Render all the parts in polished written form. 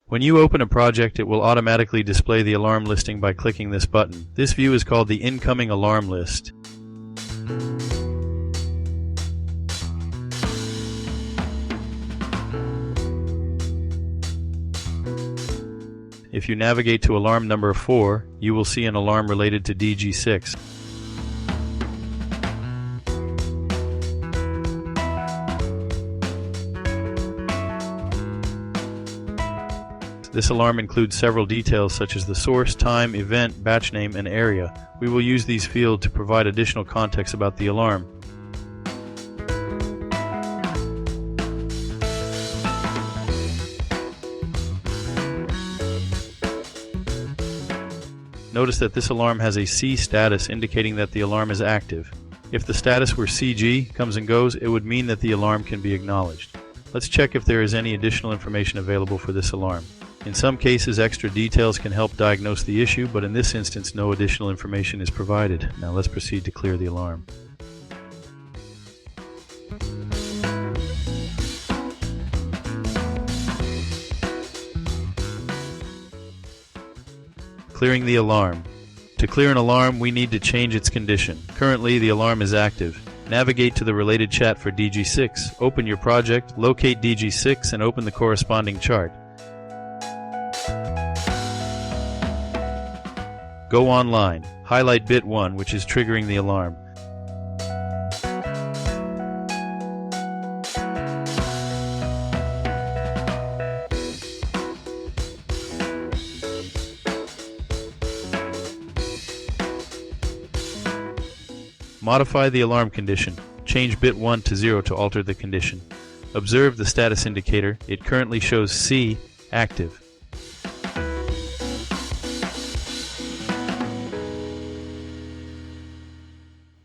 When you open a project, it will automatically display the alarm listing by clicking this button. This view is called the incoming alarm list. If you navigate to alarm number 4, you will see an alarm related to DG6. This alarm includes several details such as the source, time, event, batch name, and area. We will use these fields to provide additional context about the alarm. Notice that this alarm has a C status indicating that the alarm is active. If the status were CG, comes and goes, it would mean that the alarm can be acknowledged. Let's check if there is any additional information available for this alarm. In some cases, extra details can help diagnose the issue, but in this instance, no additional information is provided. Now let's proceed to clear the alarm. Clearing the alarm. To clear an alarm, we need to change its condition. Currently, the alarm is active. Navigate to the related chat for DG6, open your project, locate DG6, and open the corresponding chart. Go online. Highlight bit 1, which is triggering the alarm. Modify the alarm condition. Change bit 1 to 0 to alter the condition. Observe the status indicator. It currently shows C active.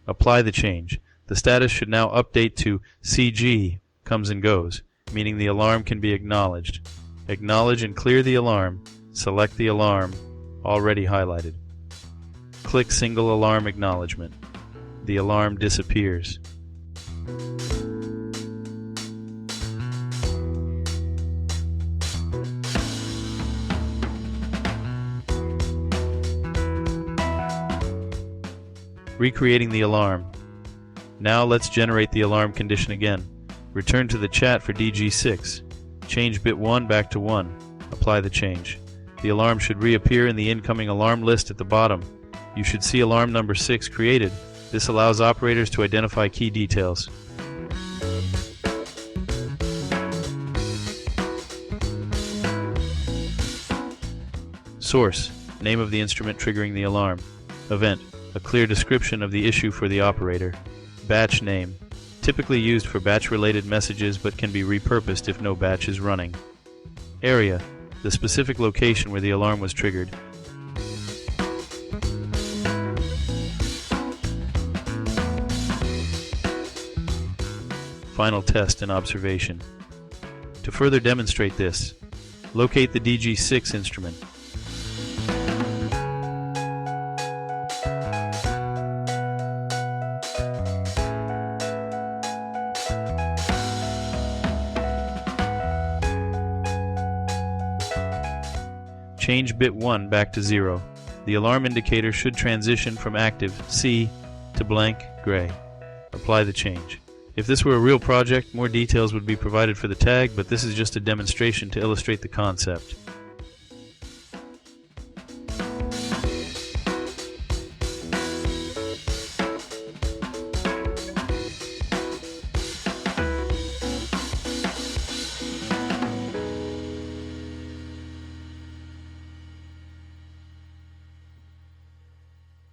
Apply the change. The status should now update to CG comes and goes, meaning the alarm can be acknowledged. Acknowledge and clear the alarm. Select the alarm already highlighted. Click single alarm acknowledgement. The alarm disappears. Recreating the alarm. Now let's generate the alarm condition again. Return to the chat for DG6. Change bit 1 back to 1. Apply the change. The alarm should reappear in the incoming alarm list at the bottom. You should see alarm number 6 created. This allows operators to identify key details. Source, name of the instrument triggering the alarm. Event, a clear description of the issue for the operator. Batch name, typically used for batch-related messages but can be repurposed if no batch is running. Area, the specific location where the alarm was triggered. Final test and observation. To further demonstrate this, locate the DG6 instrument. Change bit 1 back to 0. The alarm indicator should transition from active C to blank gray. Apply the change. If this were a real project, more details would be provided for the tag, but this is just a demonstration to illustrate the concept.